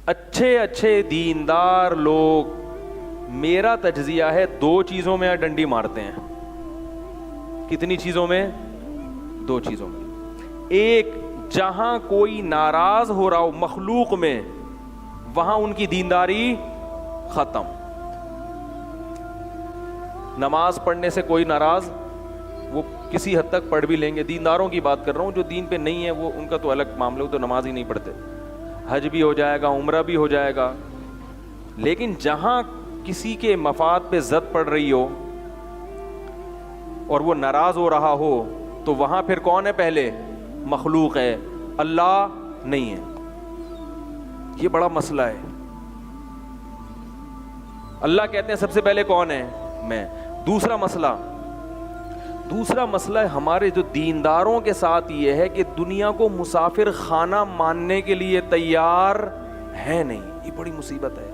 اچھے اچھے دیندار لوگ میرا تجزیہ ہے 2 چیزوں میں ڈنڈی مارتے ہیں. کتنی چیزوں میں؟ 2 چیزوں میں. ایک، جہاں کوئی ناراض ہو رہا ہو مخلوق میں وہاں ان کی دینداری ختم. نماز پڑھنے سے کوئی ناراض، وہ کسی حد تک پڑھ بھی لیں گے. دینداروں کی بات کر رہا ہوں، جو دین پہ نہیں ہے وہ ان کا تو الگ معاملہ، وہ تو نماز ہی نہیں پڑھتے. حج بھی ہو جائے گا، عمرہ بھی ہو جائے گا. لیکن جہاں کسی کے مفاد پہ زد پڑ رہی ہو اور وہ ناراض ہو رہا ہو تو وہاں پھر کون ہے؟ پہلے مخلوق ہے، اللہ نہیں ہے. یہ بڑا مسئلہ ہے. اللہ کہتے ہیں سب سے پہلے کون ہے؟ میں. دوسرا مسئلہ ہمارے جو دینداروں کے ساتھ یہ ہے کہ دنیا کو مسافر خانہ ماننے کے لیے تیار ہے نہیں. یہ بڑی مصیبت ہے.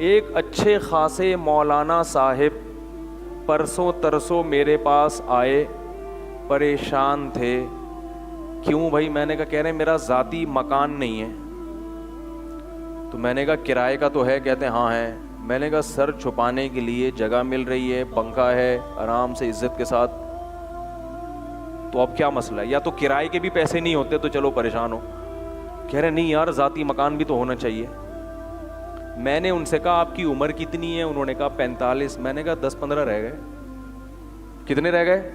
ایک اچھے خاصے مولانا صاحب پرسوں ترسوں میرے پاس آئے، پریشان تھے. کیوں بھائی؟ میں نے کہا، کہہ رہے ہیں میرا ذاتی مکان نہیں ہے. تو میں نے کہا کرائے کا تو ہے؟ کہتے ہیں ہاں ہے. میں نے کہا سر چھپانے کے لیے جگہ مل رہی ہے، پنکھا ہے، آرام سے عزت کے ساتھ، تو اب کیا مسئلہ ہے؟ یا تو کرائے کے بھی پیسے نہیں ہوتے تو چلو پریشان ہو. کہہ رہے نہیں یار، ذاتی مکان بھی تو ہونا چاہیے. میں نے ان سے کہا آپ کی عمر کتنی ہے؟ انہوں نے کہا 45. میں نے کہا 10-15 رہ گئے. کتنے رہ گئے؟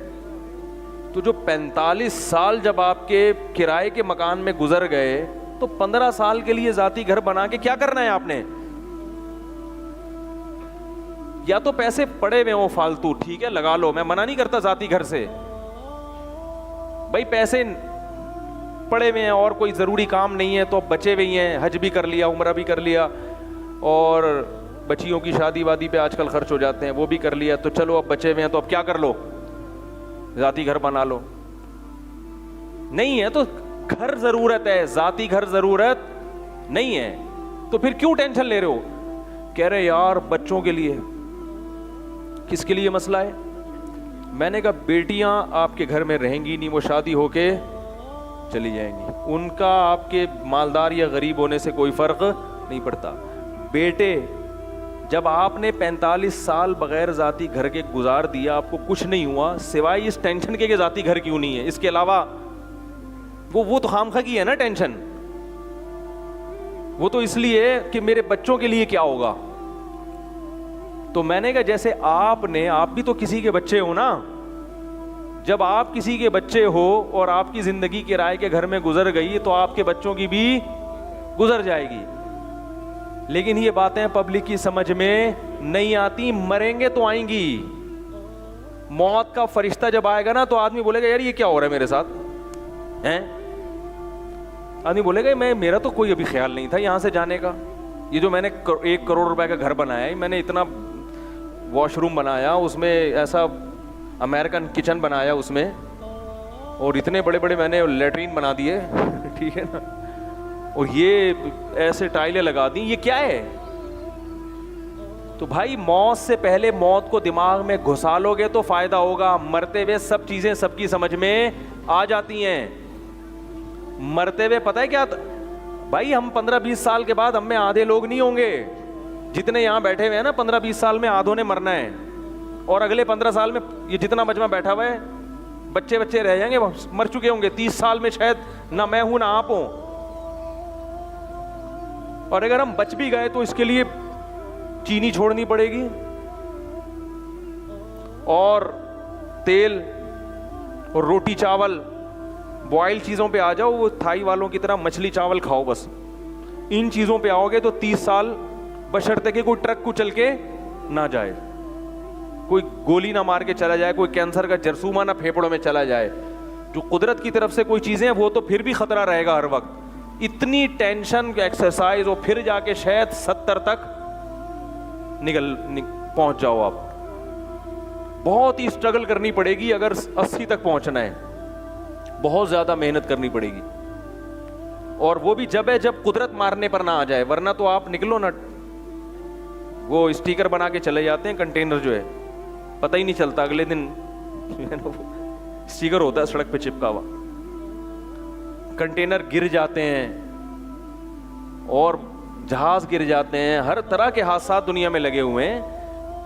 تو جو 45 سال جب آپ کے کرائے کے مکان میں گزر گئے تو 15 سال کے لیے ذاتی گھر بنا کے کیا کرنا ہے آپ نے؟ یا تو پیسے پڑے ہوئے ہوں فالتو، ٹھیک ہے لگا لو، میں منع نہیں کرتا ذاتی گھر سے. بھائی پیسے پڑے ہوئے ہیں اور کوئی ضروری کام نہیں ہے تو اب بچے ہوئے ہیں، حج بھی کر لیا، عمرہ بھی کر لیا، اور بچیوں کی شادی وادی پہ آج کل خرچ ہو جاتے ہیں، وہ بھی کر لیا. تو چلو اب بچے ہوئے ہیں تو اب کیا کر لو؟ ذاتی گھر بنا لو. نہیں ہے تو گھر ضرورت ہے، ذاتی گھر ضرورت نہیں ہے. تو پھر کیوں ٹینشن لے رہے ہو؟ کہہ رہے یار بچوں کے لیے. کس کے لیے مسئلہ ہے؟ میں نے کہا بیٹیاں آپ کے گھر میں رہیں گی نہیں، وہ شادی ہو کے چلی جائیں گی. ان کا آپ کے مالدار یا غریب ہونے سے کوئی فرق نہیں پڑتا. بیٹے جب آپ نے 45 سال بغیر ذاتی گھر کے گزار دیا، آپ کو کچھ نہیں ہوا سوائے اس ٹینشن کے کہ ذاتی گھر کیوں نہیں ہے. اس کے علاوہ وہ تو خامخواہ کی ہے نا ٹینشن. وہ تو اس لیے کہ میرے بچوں کے لیے کیا ہوگا. تو میں نے کہا جیسے آپ بھی تو کسی کے بچے ہو نا. جب آپ کسی کے بچے ہو اور آپ کی زندگی کرائے کے گھر میں گزر گئی تو آپ کے بچوں کی بھی گزر جائے گی. لیکن یہ باتیں پبلک کی سمجھ میں نہیں آتی. مریں گے تو آئیں گی. موت کا فرشتہ جب آئے گا نا تو آدمی بولے گا یار یہ کیا ہو رہا ہے میرے ساتھ ہیں. آدمی بولے گا میرا تو کوئی ابھی خیال نہیں تھا یہاں سے جانے کا. یہ جو میں نے 1 کروڑ روپے کا گھر بنایا ہے، میں نے اتنا واش روم بنایا، اس میں ایسا امریکن کچن بنایا اس میں، اور اتنے بڑے بڑے میں نے لیٹرین بنا دیے، ٹھیک ہے نا، اور یہ ایسے ٹائلیں لگا دیں. یہ کیا ہے؟ تو بھائی موت سے پہلے موت کو دماغ میں گھسا لو گے تو فائدہ ہوگا. مرتے ہوئے سب چیزیں سب کی سمجھ میں آ جاتی ہیں. مرتے ہوئے پتہ ہے کیا بھائی، ہم 15-20 سال کے بعد ہم میں آدھے لوگ نہیں ہوں گے. جتنے یہاں بیٹھے ہوئے ہیں نا 15-20 سال میں آدھوں نے مرنا ہے، اور اگلے 15 سال میں یہ جتنا مجمع بیٹھا ہوا ہے بچے رہ جائیں گے، مر چکے ہوں گے. 30 سال میں شاید نہ میں ہوں نہ آپ ہوں. اور اگر ہم بچ بھی گئے تو اس کے لیے چینی چھوڑنی پڑے گی، اور تیل اور روٹی چاول. بوائل چیزوں پہ آ جاؤ، وہ تھائی والوں کی طرح مچھلی چاول کھاؤ بس. ان چیزوں پہ آؤ گے تو 30 سال بشرطے کہ کوئی ٹرک کو چل کے نہ جائے، کوئی گولی نہ مار کے چلا جائے، کوئی کینسر کا جرثومہ نہ پھیپڑوں میں چلا جائے. جو قدرت کی طرف سے کوئی چیزیں ہیں وہ تو پھر بھی خطرہ رہے گا ہر وقت. اتنی ٹینشن ایکسرسائز، اور پھر جا کے شاید 70 تک پہنچ جاؤ آپ. بہت ہی اسٹرگل کرنی پڑے گی اگر 80 تک پہنچنا ہے. بہت زیادہ محنت کرنی پڑے گی، اور وہ بھی جب قدرت مارنے پر نہ آ جائے. ورنہ تو آپ نکلو نا، وہ اسٹیکر بنا کے چلے جاتے ہیں. کنٹینر جو ہے پتہ ہی نہیں چلتا، اگلے دن اسٹیکر ہوتا ہے سڑک پہ چپکا ہوا. کنٹینر گر جاتے ہیں اور جہاز گر جاتے ہیں, ہر طرح کے حادثات دنیا میں لگے ہوئے ہیں.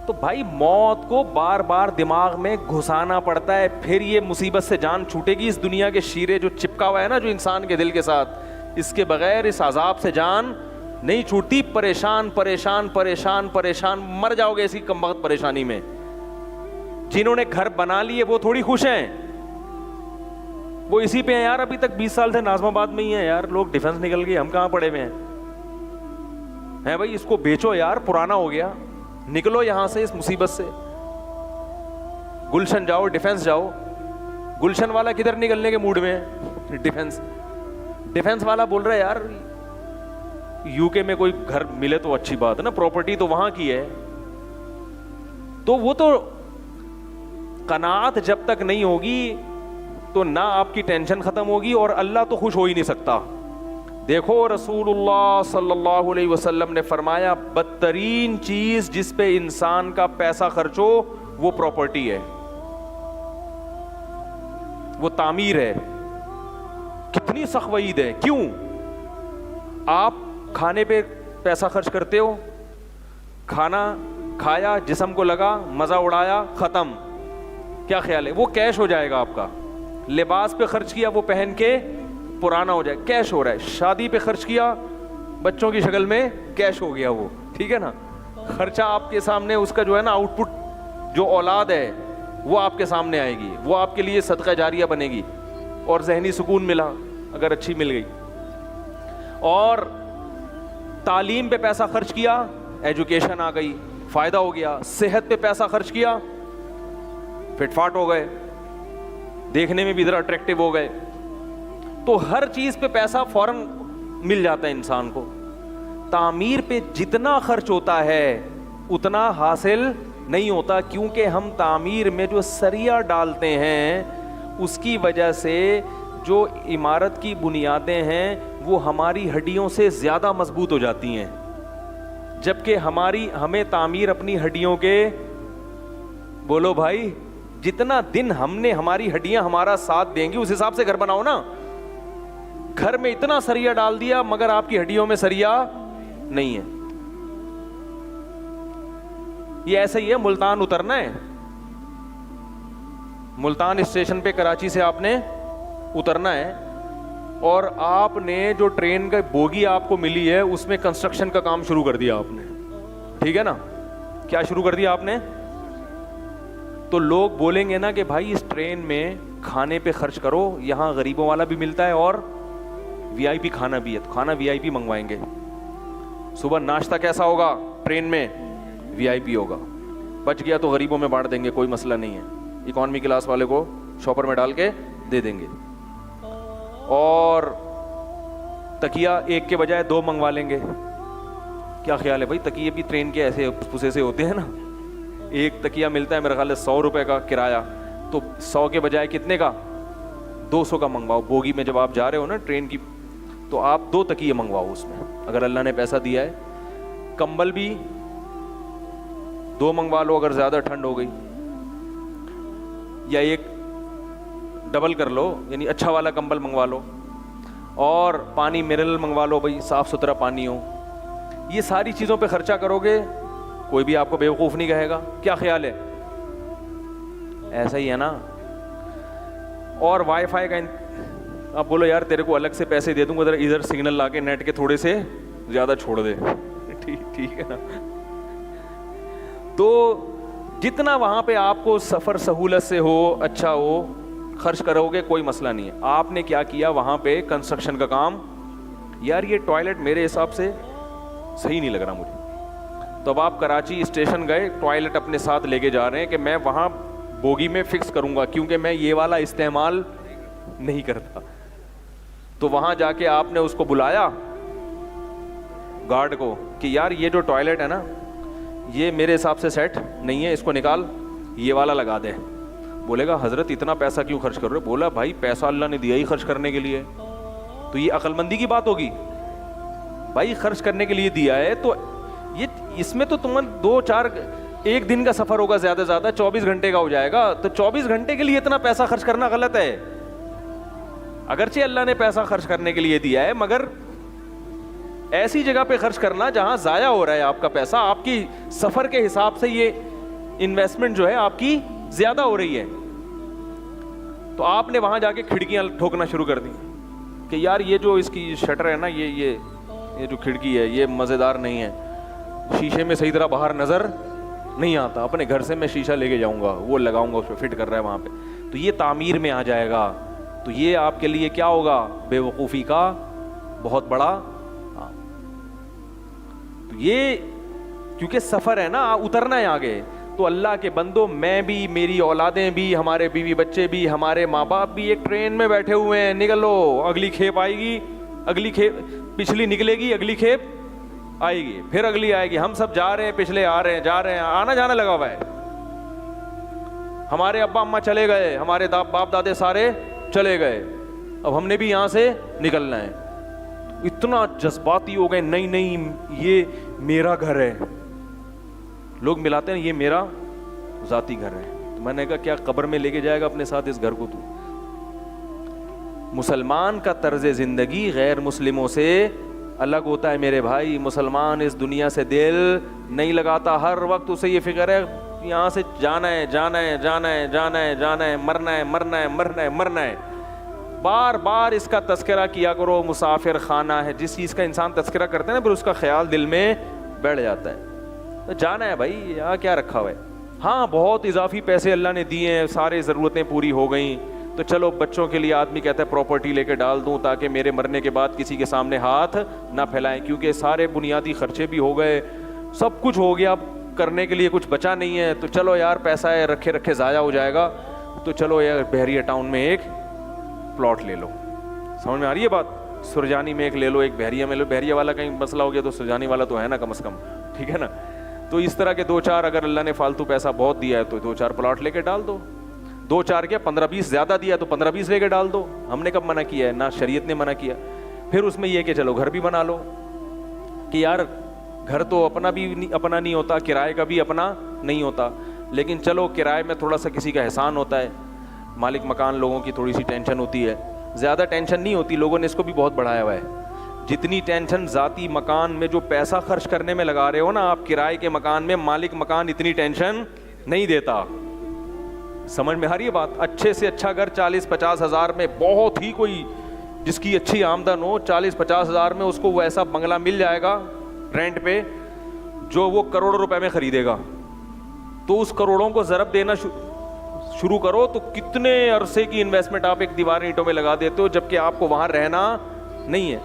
تو بھائی موت کو بار بار دماغ میں گھسانا پڑتا ہے, پھر یہ مصیبت سے جان چھوٹے گی. اس دنیا کے شیرے جو چپکا ہوا ہے نا جو انسان کے دل کے ساتھ, اس کے بغیر اس عذاب سے جان نہیں چھوٹتی. پریشان پریشان پریشان پریشان مر جاؤ گے اسی کم وقت پریشانی میں. جنہوں نے گھر بنا لیے وہ تھوڑی خوش ہیں, وہ اسی پہ ہیں یار. ابھی تک 20 سال سے ناظم آباد میں ہی ہیں یار, لوگ ڈیفنس نکل گئے, ہم کہاں پڑے ہوئے ہیں بھائی. اس کو بیچو یار, پرانا ہو گیا, نکلو یہاں سے اس مصیبت سے. گلشن جاؤ, ڈیفنس جاؤ. گلشن والا کدھر نکلنے کے موڈ میں ہے؟ ڈیفنس والا بول رہا ہے یار یو کے میں کوئی گھر ملے تو اچھی بات ہے نا, پراپرٹی تو وہاں کی ہے. تو وہ تو قناعت جب تک نہیں ہوگی تو نہ آپ کی ٹینشن ختم ہوگی, اور اللہ تو خوش ہو ہی نہیں سکتا. دیکھو رسول اللہ صلی اللہ علیہ وسلم نے فرمایا بدترین چیز جس پہ انسان کا پیسہ خرچ ہو وہ پراپرٹی ہے, وہ تعمیر ہے. کتنی سخت وعید ہے. کیوں؟ آپ کھانے پہ پیسہ خرچ کرتے ہو, کھانا کھایا, جسم کو لگا, مزہ اڑایا, ختم. کیا خیال ہے؟ وہ کیش ہو جائے گا آپ کا. لباس پہ خرچ کیا, وہ پہن کے پرانا ہو جائے, کیش ہو رہا ہے. شادی پہ خرچ کیا, بچوں کی شکل میں کیش ہو گیا وہ, ٹھیک ہے نا. خرچہ آپ کے سامنے, اس کا جو ہے نا آؤٹ پٹ, جو اولاد ہے وہ آپ کے سامنے آئے گی, وہ آپ کے لیے صدقہ جاریہ بنے گی. اور ذہنی سکون ملا اگر اچھی مل گئی. اور تعلیم پہ پیسہ خرچ کیا, ایجوکیشن آ گئی, فائدہ ہو گیا. صحت پہ پیسہ خرچ کیا, فٹ فاٹ ہو گئے, دیکھنے میں بھی ذرا اٹریکٹیو ہو گئے. تو ہر چیز پہ پیسہ فوراً مل جاتا ہے انسان کو. تعمیر پہ جتنا خرچ ہوتا ہے اتنا حاصل نہیں ہوتا, کیونکہ ہم تعمیر میں جو سریا ڈالتے ہیں اس کی وجہ سے جو عمارت کی بنیادیں ہیں وہ ہماری ہڈیوں سے زیادہ مضبوط ہو جاتی ہیں, جبکہ ہمیں تعمیر اپنی ہڈیوں کے, بولو بھائی, جتنا دن ہماری ہڈیاں ہمارا ساتھ دیں گی اس حساب سے گھر بناؤ نا. گھر میں اتنا سریا ڈال دیا مگر آپ کی ہڈیوں میں سریا نہیں ہے. یہ ایسا ہی ہے, ملتان اترنا ہے, ملتان اسٹیشن پہ کراچی سے آپ نے اترنا ہے, اور آپ نے جو ٹرین کا بوگی آپ کو ملی ہے اس میں کنسٹرکشن کا کام شروع کر دیا آپ نے, ٹھیک ہے نا. کیا شروع کر دیا آپ نے؟ تو لوگ بولیں گے نا کہ بھائی اس ٹرین میں کھانے پہ خرچ کرو, یہاں غریبوں والا بھی ملتا ہے اور وی آئی پی کھانا بھی ہے, تو کھانا وی آئی پی منگوائیں گے. صبح ناشتہ کیسا ہوگا ٹرین میں؟ وی آئی پی ہوگا. بچ گیا تو غریبوں میں بانٹ دیں گے, کوئی مسئلہ نہیں ہے. اکانومی کلاس والے کو شاپر میں ڈال کے دے دیں گے. اور تکیا ایک کے بجائے 2 منگوا لیں گے. کیا خیال ہے بھائی؟ تکیے بھی ٹرین کے ایسے پھسے سے ہوتے ہیں نا, ایک تکیا ملتا ہے میرا خیال ہے 100 روپے کا کرایہ, تو 100 کے بجائے کتنے کا؟ 200 کا منگواؤ. بوگی میں جب آپ جا رہے ہو نا ٹرین کی, تو آپ 2 تکیے منگواؤ اس میں, اگر اللہ نے پیسہ دیا ہے. کمبل بھی 2 منگوا لو اگر زیادہ ٹھنڈ ہو گئی, یا ایک ڈبل کر لو, یعنی اچھا والا کمبل منگوا لو. اور پانی منرل منگوا لو بھائی, صاف ستھرا پانی ہو. یہ ساری چیزوں پہ خرچہ کرو گے, کوئی بھی آپ کو بیوقوف نہیں کہے گا. کیا خیال ہے؟ ایسا ہی ہے نا. اور وائی فائی کا آپ بولو یار تیرے کو الگ سے پیسے دے دوں گا, ادھر سگنل لا کے نیٹ کے تھوڑے سے زیادہ چھوڑ دے, ٹھیک ہے نا. تو جتنا وہاں پہ آپ کو سفر سہولت سے ہو, اچھا ہو, خرچ کرو گے, کوئی مسئلہ نہیں ہے. آپ نے کیا کیا وہاں پہ؟ کنسٹرکشن کا کام. یار یہ ٹوائلٹ میرے حساب سے صحیح نہیں لگ رہا مجھے. تو اب آپ کراچی اسٹیشن گئے, ٹوائلٹ اپنے ساتھ لے کے جا رہے ہیں کہ میں وہاں بوگی میں فکس کروں گا کیونکہ میں یہ والا استعمال نہیں کرتا. تو وہاں جا کے آپ نے اس کو بلایا گارڈ کو کہ یار یہ جو ٹوائلٹ ہے نا یہ میرے حساب سے سیٹ نہیں ہے, اس کو نکال, یہ والا لگا دے. بولے گا حضرت اتنا پیسہ کیوں خرچ کر رہے ہو؟ بولا بھائی پیسہ اللہ نے دیا ہی خرچ کرنے کے لیے, تو یہ عقل مندی کی بات ہوگی. بھائی خرچ کرنے کے لیے دیا ہے تو یہ اس میں تو تمہیں 2-4 ایک دن کا سفر ہوگا, زیادہ زیادہ 24 گھنٹے کا ہو جائے گا. تو 24 گھنٹے کے لیے اتنا پیسہ خرچ کرنا غلط ہے. اگرچہ اللہ نے پیسہ خرچ کرنے کے لیے دیا ہے مگر ایسی جگہ پہ خرچ کرنا جہاں ضائع ہو رہا ہے آپ کا پیسہ, آپ کی سفر کے حساب سے یہ انویسٹمنٹ جو ہے آپ کی زیادہ ہو رہی ہے. تو آپ نے وہاں جا کے کھڑکیاں ٹھوکنا شروع کر دی کہ یار یہ جو اس کی شٹر ہے نا, یہ جو کھڑکی ہے یہ مزیدار نہیں ہے, شیشے میں صحیح طرح باہر نظر نہیں آتا, اپنے گھر سے میں شیشہ لے کے جاؤں گا, وہ لگاؤں گا, اس پہ فٹ کر رہا ہے وہاں پہ, تو یہ تعمیر میں آ جائے گا. تو یہ آپ کے لیے کیا ہوگا, بے وقوفی کا بہت بڑا. تو یہ کیونکہ سفر ہے نا, اترنا ہے آگے. تو اللہ کے بندوں, میں بھی, میری اولادیں بھی, ہمارے بیوی بچے بھی, ہمارے ماں باپ بھی ایک ٹرین میں بیٹھے ہوئے ہیں. نکلو, اگلی کھیپ آئے گی, اگلی کھیپ, پچھلی نکلے گی, اگلی کھیپ آئے گی, پھر اگلی آئے گی. ہم سب جا رہے ہیں, پچھلے آ رہے ہیں, جا رہے ہیں, آنا جانا لگا ہوا ہے. ہمارے ابا اماں چلے گئے, ہمارے باپ دادے سارے چلے گئے, اب ہم نے بھی یہاں سے نکلنا ہے. اتنا جذباتی ہو گئے, نہیں نہیں یہ میرا گھر ہے. لوگ ملاتے ہیں یہ میرا ذاتی گھر ہے. تو میں نے کہا کیا قبر میں لے کے جائے گا اپنے ساتھ اس گھر کو تو؟ مسلمان کا طرز زندگی غیر مسلموں سے الگ ہوتا ہے میرے بھائی. مسلمان اس دنیا سے دل نہیں لگاتا, ہر وقت اسے یہ فکر ہے یہاں سے جانا ہے, جانا ہے, جانا ہے, جانا ہے, جانا ہے, مرنا ہے, مرنا ہے, مرنا ہے, مرنا ہے. بار بار اس کا تذکرہ کیا کرو. مسافر خانہ ہے, جس چیز کا انسان تذکرہ کرتے ہیں نا, پھر اس کا خیال دل میں بیٹھ جاتا ہے. تو جانا ہے بھائی, یہاں کیا رکھا ہوا ہے. ہاں بہت اضافی پیسے اللہ نے دیے ہیں, سارے ضرورتیں پوری ہو گئیں, تو چلو بچوں کے لیے آدمی کہتا ہے پراپرٹی لے کے ڈال دوں تاکہ میرے مرنے کے بعد کسی کے سامنے ہاتھ نہ پھیلائیں, کیونکہ سارے بنیادی خرچے بھی ہو گئے, سب کچھ ہو گیا, اب کرنے کے لیے کچھ بچا نہیں ہے. تو چلو یار پیسہ ہے, رکھے رکھے ضائع ہو جائے گا, تو چلو یار بحریہ ٹاؤن میں ایک پلاٹ لے لو. سمجھ میں آ رہی ہے بات؟ سرجانی میں ایک لے لو, ایک بحریہ میں لو. بحریہ والا کہیں مسئلہ ہو گیا تو سرجانی والا تو ہے نا کم از کم, ٹھیک ہے نا. تو اس طرح کے 2-4 اگر اللہ نے فالتو پیسہ بہت دیا ہے تو 2-4 پلاٹ لے کے ڈال دو. 2-4 کیا 15-20 زیادہ دیا تو 15-20 لے کے ڈال دو. ہم نے کب منع کیا ہے؟ نہ شریعت نے منع کیا. پھر اس میں یہ کہ چلو گھر بھی بنا لو, کہ یار گھر تو اپنا بھی اپنا نہیں ہوتا, کرائے کا بھی اپنا نہیں ہوتا, لیکن چلو کرائے میں تھوڑا سا کسی کا احسان ہوتا ہے. مالک مکان لوگوں کی تھوڑی سی ٹینشن ہوتی ہے, زیادہ ٹینشن نہیں ہوتی. لوگوں نے اس کو بھی بہت بڑھایا ہوا ہے. جتنی ٹینشن ذاتی مکان میں جو پیسہ خرچ کرنے میں لگا رہے ہو نا آپ کرائے کے مکان میں, مالک مکان اتنی ٹینشن نہیں دیتا. سمجھ میں آ رہی ہے بات؟ اچھے سے اچھا گھر 40-50 ہزار میں, بہت ہی کوئی جس کی اچھی آمدن ہو 40-50 ہزار میں اس کو وہ ایسا بنگلہ مل جائے گا رینٹ پہ جو وہ کروڑوں روپے میں خریدے گا. تو اس کروڑوں کو ضرب دینا شروع کرو تو کتنے عرصے کی انویسٹمنٹ آپ ایک دیوار اینٹوں میں لگا دیتے ہو, جبکہ آپ کو وہاں رہنا نہیں ہے.